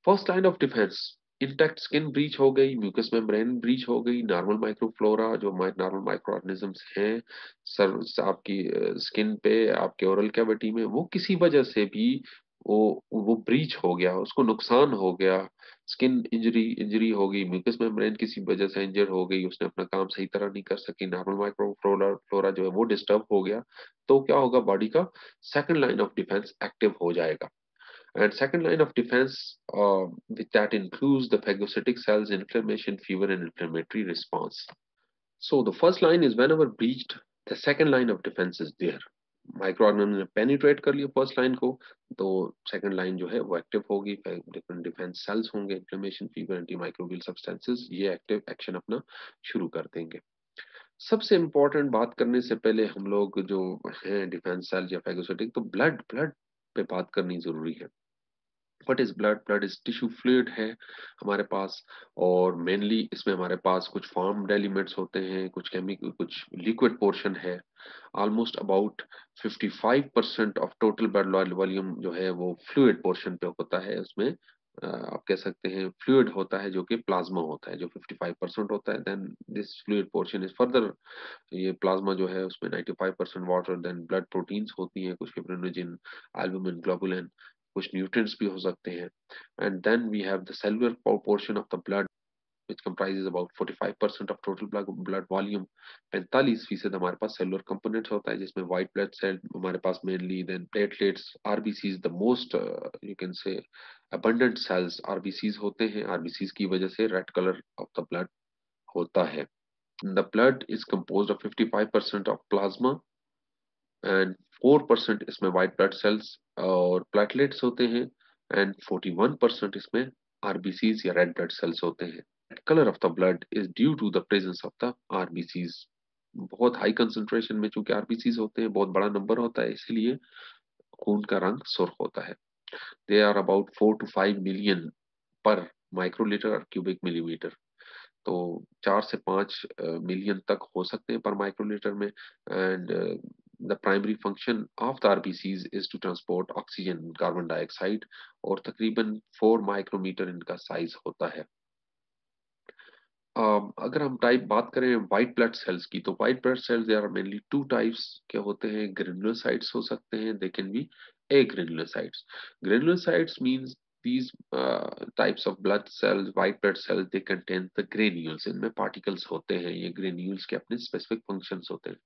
First line of defence, intact skin breach हो गई, mucus membrane breach हो गई, नॉर्मल माइक्रोफ्लोरा जो नॉर्मल माइक्रो ऑर्गेनिजम्स हैं सर आपकी स्किन पे, आपके ओरल कैविटी में, वो किसी वजह से भी वो ब्रीच हो गया, उसको नुकसान हो गया, स्किन इंजरी इंजरी हो गई, म्यूकस मेम्ब्रेन किसी वजह से इंजर हो गई, उसने अपना काम सही तरह नहीं कर सकी, नॉर्मल माइक्रोफ्लोरा फ्लोरा जो है वो डिस्टर्ब हो गया, तो क्या होगा, बॉडी का second line of defence active हो जाएगा. And second line of defense, with that includes the phagocytic cells, inflammation, fever, and inflammatory response. So the first line is whenever breached, the second line of defense is there. Micro organism ने penetrate कर लिया first line को, तो second line जो है वो active होगी, different defence sales होंगे, inflammation, fever, anti microbial substances, ये एक्टिव एक्शन अपना शुरू कर देंगे. सबसे इंपॉर्टेंट बात करने से पहले हम लोग जो हैं डिफेंस सेल्स या फैगोसिटिक, तो ब्लड ब्लड पे बात करनी जरूरी है. What is blood? Blood is tissue fluid है हमारे पास, और मेनली इसमें हमारे पास कुछ फॉर्म्ड एलिमेंट्स होते हैं, कुछ केमिकल, कुछ लिक्विड पोर्शन है. Almost about 55% of total blood volume जो है वो फ्लूइड पोर्शन पे होता है. उसमें आप कह सकते हैं फ्लूइड होता है जो कि प्लाज्मा होता है, जो 55% होता है. Then this fluid portion is further, ये प्लाज्मा जो है उसमें 95% वाटर, देन ब्लड प्रोटीन्स होती हैं, कुछ फिब्रिनोजन, एल्बुमिन, ग्लोबुलिन, कुछ न्यूट्रिएंट्स भी हो सकते हैं. And then we have the cellular portion of the blood which comprises about 45% of total blood volume. 45% हमारे पास सेलुलर कंपोनेंट्स होता है, जिसमें व्हाइट ब्लड सेल हमारे पास mainly, then platelets, RBCs, the most you can say abundant cells RBCs होते हैं. RBCs की वजह से red colour of the blood होता है. The blood is composed of 55% of plasma and 4% इसमें white blood cells और platelets होते हैं, and 41% इसमें RBCs या red blood cells होते हैं. The color of the blood is due to the presence of the RBCs. बहुत हाई कंसंट्रेशन में चूंकि आरबीसीज होते हैं, बहुत बड़ा नंबर होता है, इसलिए खून का रंग सुर्ख होता है. They are about 4 to 5 million per microlitre और क्यूबिक मिलीमीटर. तो 4 से 5 मिलियन तक हो सकते हैं पर माइक्रोलीटर में. And the primary function of the RBCs is to transport oxygen, carbon dioxide, और तकरीबन 4 माइक्रोमीटर इनका साइज होता है. अगर हम टाइप बात करें व्हाइट ब्लड सेल्स की, तो white blood cells they are mainly two types के होते हैं. ग्रेनुलोसाइट्स हो सकते हैं, they can be a granulocytes. Granulocytes means these types of blood cells, white blood cells, they contain the granules. इनमें particles होते हैं, ये granules के अपने specific functions होते हैं.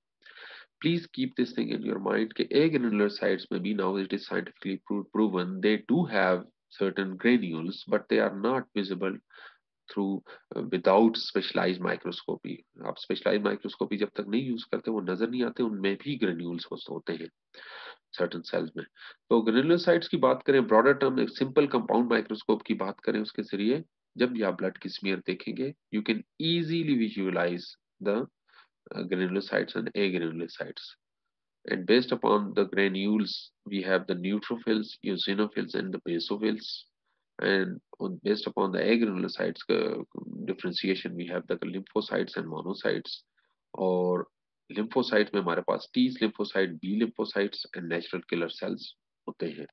Please keep this thing in your mind कि a granulocytes में भी now it is scientifically proven they do have certain granules but they are not visible through without specialised microscopy. आप specialised microscopy जब तक नहीं use करते वो नजर नहीं आते, उनमें भी ग्रेन्यूल्स होते हैं सर्टन सेल्स में. तो ग्रेन्युलोसाइट्स की बात करें ब्रॉडर टर्म, एक सिंपल कंपाउंड माइक्रोस्कोप की बात करें, उसके जरिए जब भी आप ब्लड की स्मीयर देखेंगे you can easily visualise the granulocytes and agranulocytes. And based upon the granules, we have the neutrophils, eosinophils, and the basophils. And based upon the agranulocytes differentiation, we have the lymphocytes and monocytes. और lymphocytes में हमारे पास T lymphocyte, B lymphocytes, and natural killer cells होते हैं.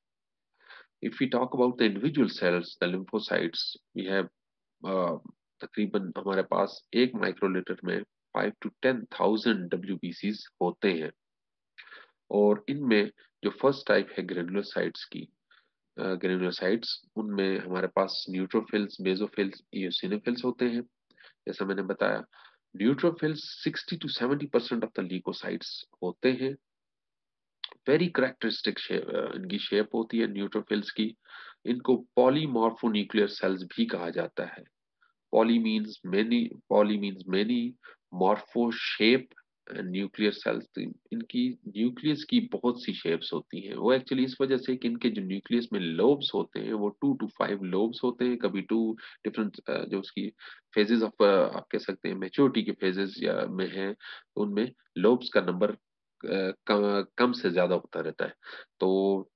If we talk about the individual cells, the lymphocytes, we have तकरीबन हमारे पास एक microlitre में 5 to 10,000 WBCs होते हैं. और इनमें जो फर्स्ट टाइप है ग्रेनुलोसाइट्स की, ग्रेनुलोसाइट्स, उनमें हमारे पास न्यूट्रोफिल्स, बेसोफिल्स, इयोसिनोफिल्स होते हैं. जैसा मैंने बताया, neutrophils 60 to 70% of the leucocytes होते हैं. वेरी करेक्टरिस्टिक इनकी शेप होती है न्यूट्रोफिल्स की. इनको पॉलीमॉर्फोन्यूक्लियर सेल्स भी कहा जाता है. Poly means many, morpho shape, nuclear cells. इनकी न्यूक्लियस की बहुत सी शेप्स होती हैं. वो एक्चुअली इस वजह से कि इनके जो न्यूक्लियस में लोब्स होते हैं वो 2 to 5 लोब्स होते हैं. कभी टू डिफरेंट जो उसकी फेजेस ऑफ आप कह सकते हैं मेच्योरिटी के फेजेस या में है, तो उनमें लोब्स का नंबर कम से ज्यादा होता रहता है. तो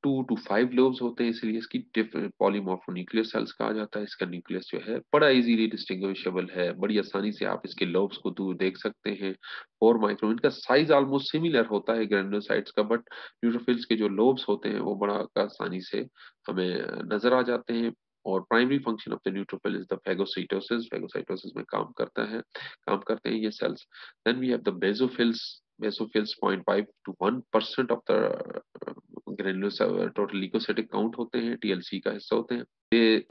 2 to 5 लोब्स होते हैं, इसलिए इसकी पॉलीमॉर्फोन्यूक्लियर सेल्स कहा जाता है. इसका न्यूक्लियस जो है बड़ा इजीली डिस्टिंग्विशेबल है, बड़ी आसानी से आप इसके लोब्स को दूर देख सकते हैं. 4 माइक्रोन, इनका साइज ऑलमोस्ट सिमिलर होता है ग्रेनुलोसाइट्स का, बट न्यूट्रोफिल्स के जो लोब्स होते हैं वो बड़ा आसानी से हमें नजर आ जाते हैं. और primary function of the neutrophil is the phagocytosis, phagocytosis में काम करते हैं ये cells. Then we have the basophils, basophils 0.5 to 1% of the granular total leukocytic count होते हैं, टीएलसी का हिस्सा होते हैं। ये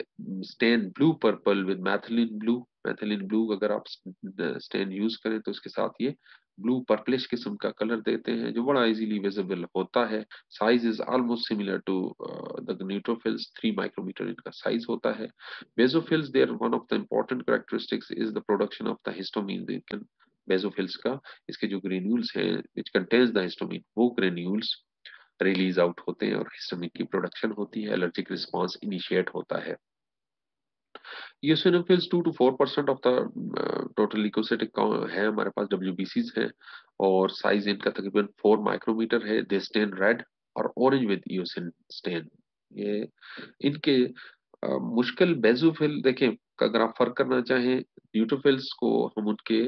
stain blue purple with methylene blue, methylene blue अगर आप स्टेन यूज करें तो इसके साथ ये ब्लू पर्पलिश किस्म का कलर देते हैं जो बड़ा इजीली विजिबल होता है। Size is almost similar to the neutrophils, 3 micrometre इनका साइज होता है। Basophils their one of the important characteristics is the production of the histamine. Basophils का इसके जो ग्रेन्यूल्स हैं विच कंटेन्स द हिस्टोमीन, वो ग्रेन्यूल्स रिलीज आउट होते हैं और हिस्टामिन की प्रोडक्शन होती है, एलर्जिक रिस्पॉन्स इनिशिएट होता है। eosinophils 2 to 4% of the total leukocytic है हमारे पास, डब्ल्यूबीसीज हैं और साइज इनका तकरीबन 4 माइक्रोमीटर है। दे स्टेन रेड और ऑरेंज विद ईओसिन स्टेन। ये इनके मुश्किल बेसोफिल देखें, अगर आप फर्क करना चाहें न्यूट्रोफिल्स को, हम उनके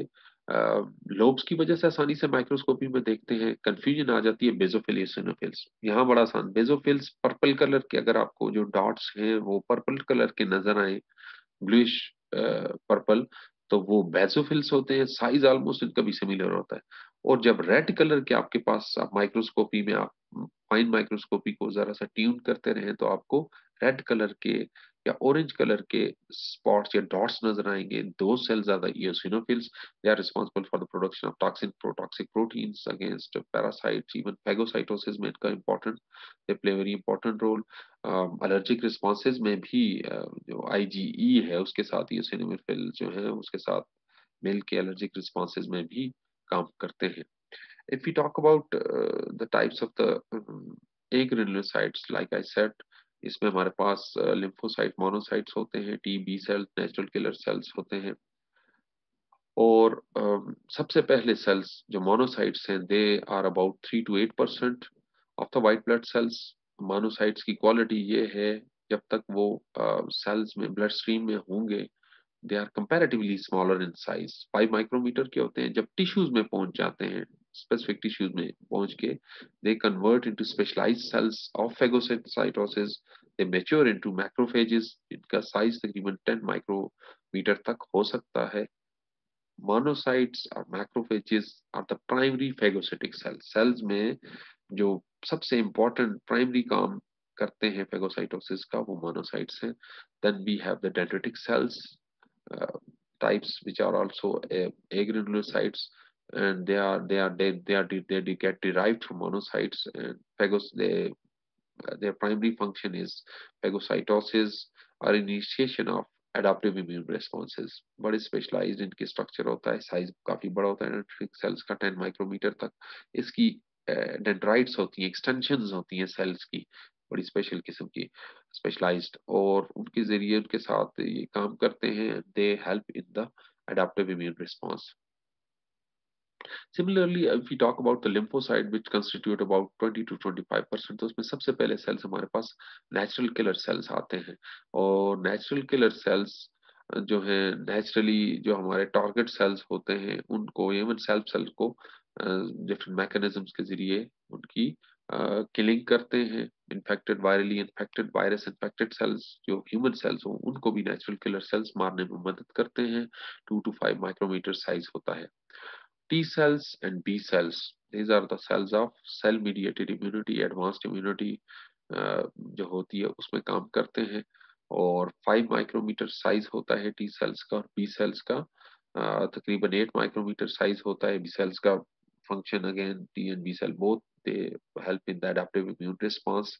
लोब्स की वजह से आसानी से माइक्रोस्कोपी में देखते हैं, कंफ्यूजन आ जाती है बेसोफिल ईओसिनोफिल्स। यहाँ बड़ा आसान, बेसोफिल्स पर्पल कलर के, अगर आपको जो डॉट्स हैं वो पर्पल कलर के नजर आए, ब्लूइश पर्पल, तो वो बेसोफिल्स होते हैं। साइज ऑलमोस्ट इनका भी सिमिलर होता है। और जब रेड कलर के आपके पास, आप माइक्रोस्कोपी में, आप फाइन माइक्रोस्कोपी को जरा सा ट्यून करते रहें तो आपको रेड कलर के या ऑरेंज कलर के स्पॉट्स या डॉट्स नजर आएंगे। दो cells are the eosinophils. They are responsible for the production of toxin protoxic proteins against parasites. Even phagocytosis में इनका important, they play a very important role. Allergic responses में भी जो आईजीई है उसके साथ eosinophil जो है उसके साथ मिल के एलर्जिक रिस्पॉन्सेज में भी काम करते हैं। If we talk about the types of the agranulocytes, like I said, इसमें हमारे पास लिम्फोसाइट मोनोसाइट्स होते हैं, T B cells natural killer cells होते हैं। और सबसे पहले सेल्स जो मोनोसाइट्स हैं, they are about 3 to 8% of the white blood cells. Monocytes की क्वालिटी ये है, जब तक वो सेल्स में ब्लड स्ट्रीम में होंगे, they are comparatively smaller in size, 5 micrometre के होते हैं। जब टिश्यूज में पहुंच जाते हैं, स्पेसिफिक टिश्यूज में पहुंच के, they convert into specialised cells of phagocytosis, they mature into macrophages. इनका साइज तकरीबन 10 माइक्रोमीटर तक हो सकता है। मोनोसाइट्स और macrophages are the primary phagocytic cells. Cells में जो सबसे इंपॉर्टेंट प्राइमरी काम करते हैं फेगोसाइटोसिस का, वो मोनोसाइट्स हैं। Then we have the dendritic cells types which are also agranulocytes, and they get derived from monocytes, and their primary function is phagocytosis or initiation of adaptive immune responses। बड़े specialised इनके structure होता है, size काफी बड़ा होता है dendritic cells का, 10 micrometre तक। इसकी डेंड्राइट्स होती हैं, एक्सटेंशंस होती हैं सेल्स की, बड़ी स्पेशल किस्म की, स्पेशलाइज्ड, और उनके जरिए उनके साथ ये काम करते हैं। दे help in the adaptive immune response. Similarly, if we talk about the lymphocyte, which constitute about 20 to 25%, तो उसमें सबसे पहले सेल्स हमारे पास नेचुरल किलर सेल्स आते हैं। और नेचुरल किलर सेल्स जो है, नेचुरली जो हमारे टारगेट सेल्स होते हैं, उनको, इवन सेल को डिफरेंट मैकेनिज्म्स के जरिए उनकी किलिंग करते हैं। Infected, virally infected, virus infected cells जो ह्यूमन सेल्स हो, उनको भी नेचुरल किलर सेल्स मारने में मदद करते हैं। 2 to 5 माइक्रोमीटर साइज होता है। T cells and B cells. These are the cells of cell-mediated immunity, advanced immunity जो होती है उसमें काम करते हैं। और 5 माइक्रोमीटर साइज होता है टी सेल्स का, और बी सेल्स का तकरीबन 8 माइक्रोमीटर साइज होता है। बी सेल्स का function, again T and B cell both, they help in the adaptive immune response.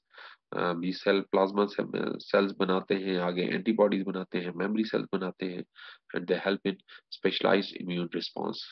B cell plasma cells बनाते हैं, आगे एंटीबॉडीज बनाते हैं, मेमोरी सेल्स बनाते हैं, and they help in specialised immune response.